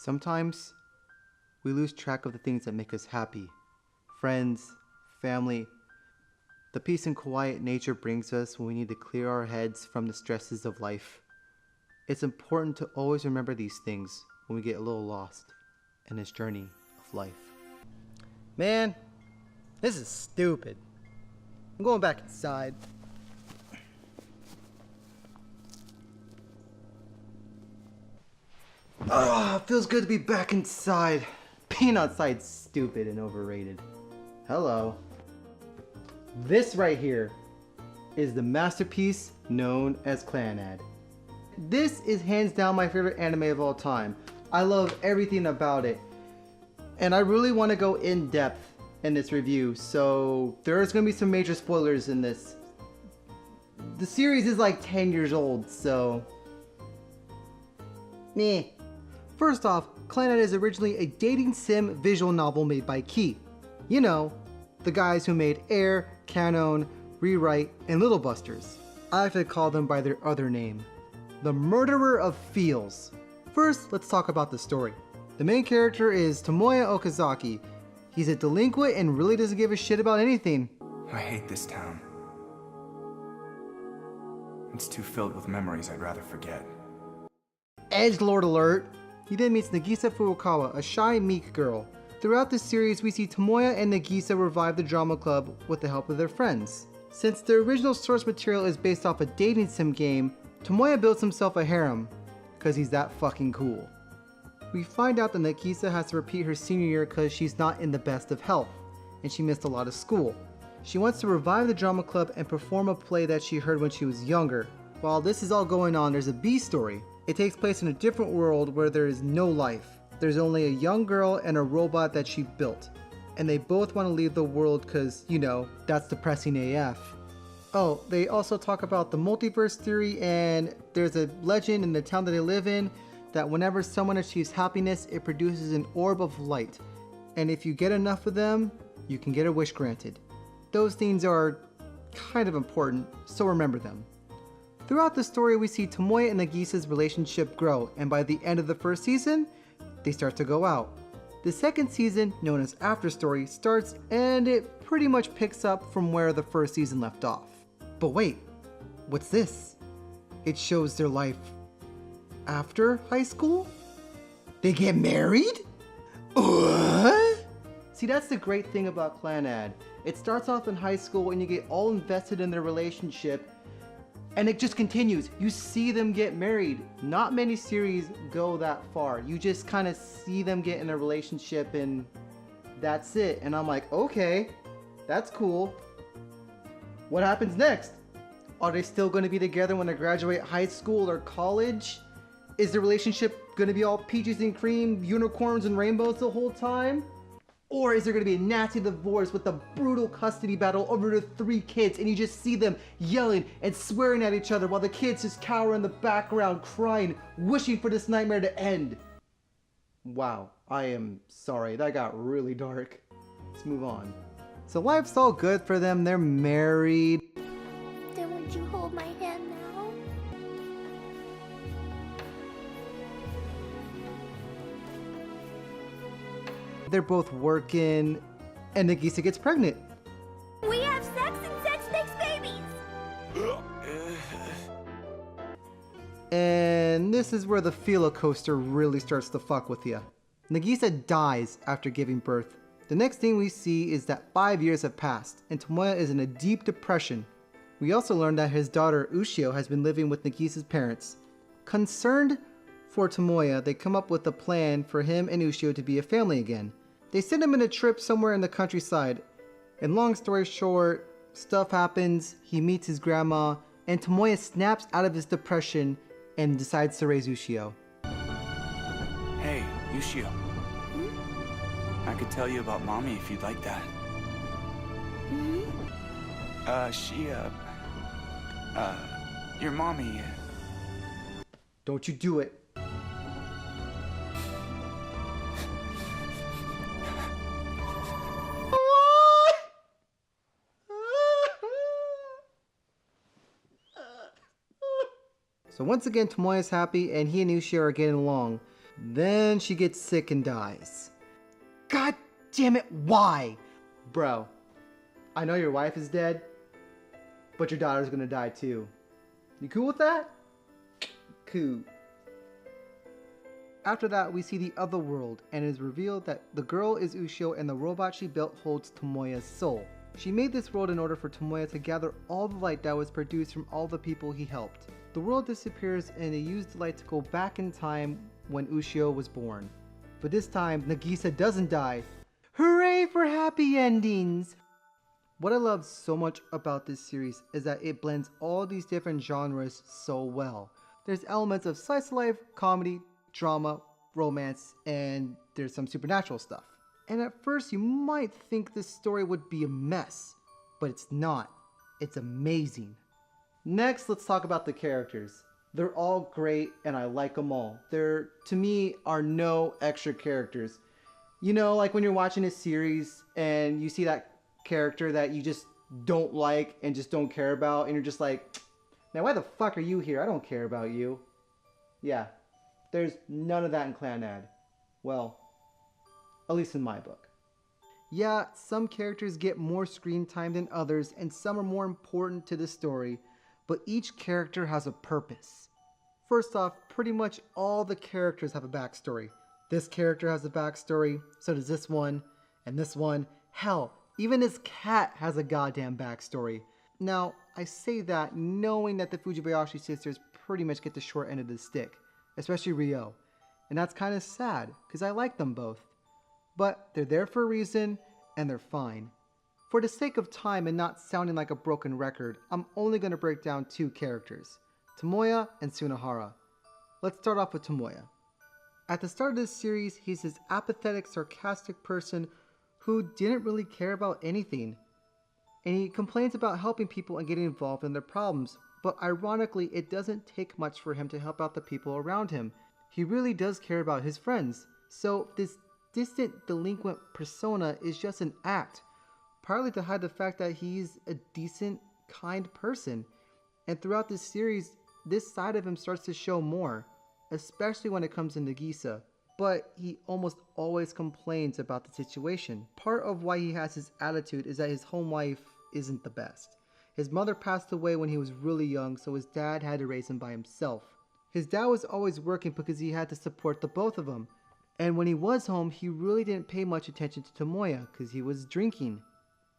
Sometimes we lose track of the things that make us happy. Friends, family, the peace and quiet nature brings us when we need to clear our heads from the stresses of life. It's important to always remember these things when we get a little lost in this journey of life. Man, this is stupid. I'm going back inside. Feels good to be back inside. Being outside's stupid and overrated. Hello. This right here is the masterpiece known as Clannad. This is hands down my favorite anime of all time. I love everything about it. And I really want to go in depth in this review, so there's going to be some major spoilers in this. The series is like 10 years old, so meh. First off, Clannad is originally a dating sim visual novel made by Key. You know, the guys who made Air, Canon, Rewrite, and Little Busters. I have to call them by their other name, the Murderer of Feels. First, let's talk about the story. The main character is Tomoya Okazaki. He's a delinquent and really doesn't give a shit about anything. I hate this town. It's too filled with memories I'd rather forget. Edgelord alert! He then meets Nagisa Furukawa, a shy, meek girl. Throughout the series, we see Tomoya and Nagisa revive the drama club with the help of their friends. Since the original source material is based off a dating sim game, Tomoya builds himself a harem, cause he's that fucking cool. We find out that Nagisa has to repeat her senior year cause she's not in the best of health, and she missed a lot of school. She wants to revive the drama club and perform a play that she heard when she was younger. While this is all going on, there's a B story. It takes place in a different world where there is no life. There's only a young girl and a robot that she built. And they both want to leave the world cause, you know, that's depressing AF. Oh, they also talk about the multiverse theory, and there's a legend in the town that they live in that whenever someone achieves happiness, it produces an orb of light. And if you get enough of them, you can get a wish granted. Those things are kind of important, so remember them. Throughout the story, we see Tomoya and Nagisa's relationship grow, and by the end of the first season, they start to go out. The second season, known as After Story, starts and it pretty much picks up from where the first season left off. But wait, what's this? It shows their life after high school? They get married? What? See, that's the great thing about Clannad. It starts off in high school and you get all invested in their relationship, and it just continues. You see them get married. Not many series go that far. You just kind of see them get in a relationship and that's it. And I'm like, okay, that's cool. What happens next? Are they still going to be together when they graduate high school or college? Is the relationship going to be all peaches and cream, unicorns and rainbows the whole time? Or is there going to be a nasty divorce with a brutal custody battle over the 3 kids, and you just see them yelling and swearing at each other while the kids just cower in the background crying, wishing for this nightmare to end? Wow, I am sorry, that got really dark. Let's move on. So life's all good for them, they're married. Then would you hold my hand now? They're both working, and Nagisa gets pregnant. We have sex and sex makes babies! And this is where the Fila coaster really starts to fuck with you. Nagisa dies after giving birth. The next thing we see is that 5 years have passed, and Tomoya is in a deep depression. We also learn that his daughter Ushio has been living with Nagisa's parents. Concerned for Tomoya, they come up with a plan for him and Ushio to be a family again. They send him on a trip somewhere in the countryside. And long story short, stuff happens, he meets his grandma, and Tomoya snaps out of his depression and decides to raise Ushio. Hey, Yushio. I could tell you about Mommy if you'd like that. Your mommy... Don't you do it. So once again, Tomoya's happy and he and Ushio are getting along. Then she gets sick and dies. God damn it, why? Bro, I know your wife is dead, but your daughter's gonna die too. You cool with that? Cool. After that, we see the other world, and it is revealed that the girl is Ushio and the robot she built holds Tomoya's soul. She made this world in order for Tomoya to gather all the light that was produced from all the people he helped. The world disappears and they use the light to go back in time when Ushio was born. But this time, Nagisa doesn't die. Hooray for happy endings! What I love so much about this series is that it blends all these different genres so well. There's elements of slice of life, comedy, drama, romance, and there's some supernatural stuff. And at first you might think this story would be a mess, but it's not. It's amazing. Next, let's talk about the characters. They're all great and I like them all. There, to me, are no extra characters. You know, like when you're watching a series and you see that character that you just don't like and just don't care about, and you're just like, now why the fuck are you here? I don't care about you. Yeah, there's none of that in Clannad. Well, at least in my book. Yeah, some characters get more screen time than others and some are more important to the story, but each character has a purpose. First off, pretty much all the characters have a backstory. This character has a backstory, so does this one, and this one. Hell, even his cat has a goddamn backstory. Now, I say that knowing that the Fujibayashi sisters pretty much get the short end of the stick, especially Ryo. And that's kind of sad, because I like them both. But they're there for a reason, and they're fine. For the sake of time and not sounding like a broken record, I'm only going to break down two characters, Tomoya and Tsunohara. Let's start off with Tomoya. At the start of this series, he's this apathetic, sarcastic person who didn't really care about anything. And he complains about helping people and getting involved in their problems, but ironically, it doesn't take much for him to help out the people around him. He really does care about his friends, so this distant, delinquent persona is just an act, partly to hide the fact that he's a decent, kind person. And throughout this series, this side of him starts to show more, especially when it comes to Nagisa. But he almost always complains about the situation. Part of why he has his attitude is that his home life isn't the best. His mother passed away when he was really young, so his dad had to raise him by himself. His dad was always working because he had to support the both of them. And when he was home, he really didn't pay much attention to Tomoya because he was drinking.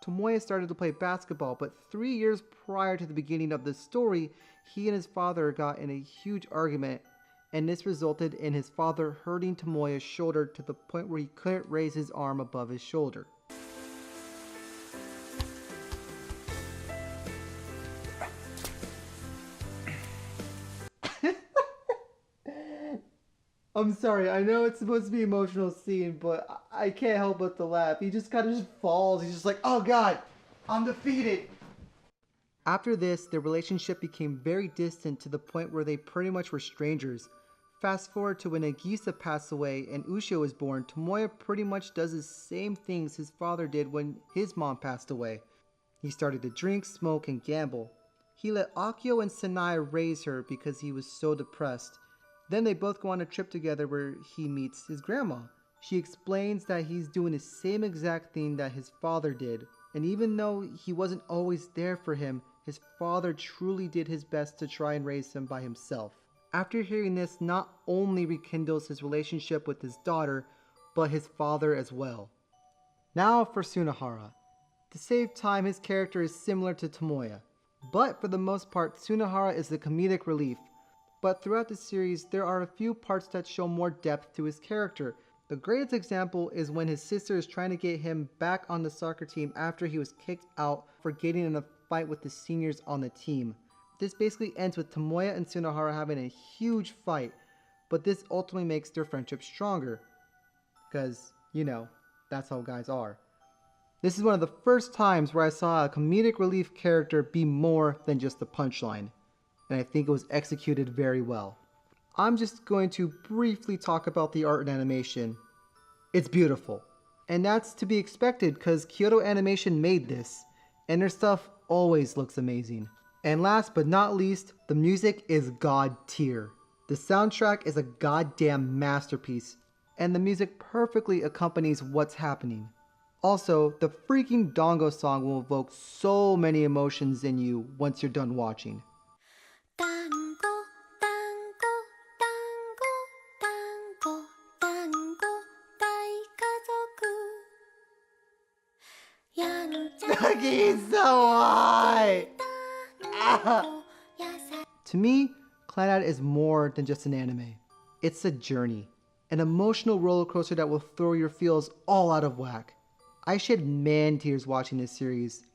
Tomoya started to play basketball, but 3 years prior to the beginning of the story, he and his father got in a huge argument, and this resulted in his father hurting Tomoya's shoulder to the point where he couldn't raise his arm above his shoulder. I'm sorry, I know it's supposed to be an emotional scene, but I can't help but to laugh. He just kind of just falls. He's just like, oh god, I'm defeated. After this, their relationship became very distant to the point where they pretty much were strangers. Fast forward to when Nagisa passed away and Ushio was born, Tomoya pretty much does the same things his father did when his mom passed away. He started to drink, smoke, and gamble. He let Akio and Sanai raise her because he was so depressed. Then they both go on a trip together where he meets his grandma. She explains that he's doing the same exact thing that his father did. And even though he wasn't always there for him, his father truly did his best to try and raise him by himself. After hearing this, not only rekindles his relationship with his daughter, but his father as well. Now for Tsunohara. To save time, his character is similar to Tomoya. But for the most part, Tsunohara is the comedic relief. But throughout the series, there are a few parts that show more depth to his character. The greatest example is when his sister is trying to get him back on the soccer team after he was kicked out for getting in a fight with the seniors on the team. This basically ends with Tomoya and Tsunohara having a huge fight, but this ultimately makes their friendship stronger. Because, you know, that's how guys are. This is one of the first times where I saw a comedic relief character be more than just the punchline. And I think it was executed very well. I'm just going to briefly talk about the art and animation. It's beautiful. And that's to be expected because Kyoto Animation made this, and their stuff always looks amazing. And last but not least, the music is god tier. The soundtrack is a goddamn masterpiece, and the music perfectly accompanies what's happening. Also, the freaking Dongo song will evoke so many emotions in you once you're done watching. Tango, tango, tango, tango, tango, daikazoku. Nagisa, why? To me, Clannad is more than just an anime. It's a journey, an emotional roller coaster that will throw your feels all out of whack. I shed man tears watching this series.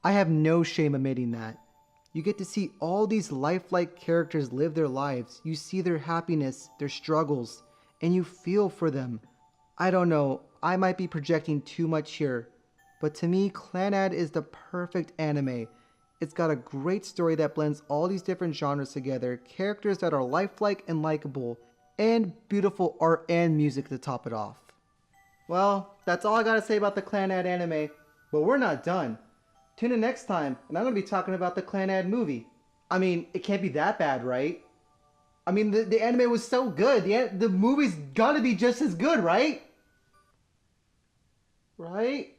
I have no shame admitting that. You get to see all these lifelike characters live their lives. You see their happiness, their struggles, and you feel for them. I don't know, I might be projecting too much here, but to me, Clannad is the perfect anime. It's got a great story that blends all these different genres together, characters that are lifelike and likable, and beautiful art and music to top it off. Well, that's all I gotta say about the Clannad anime, but we're not done. Tune in next time, and I'm gonna be talking about the Clannad movie. I mean, it can't be that bad, right? I mean, the anime was so good. The movie's gotta be just as good, right? Right?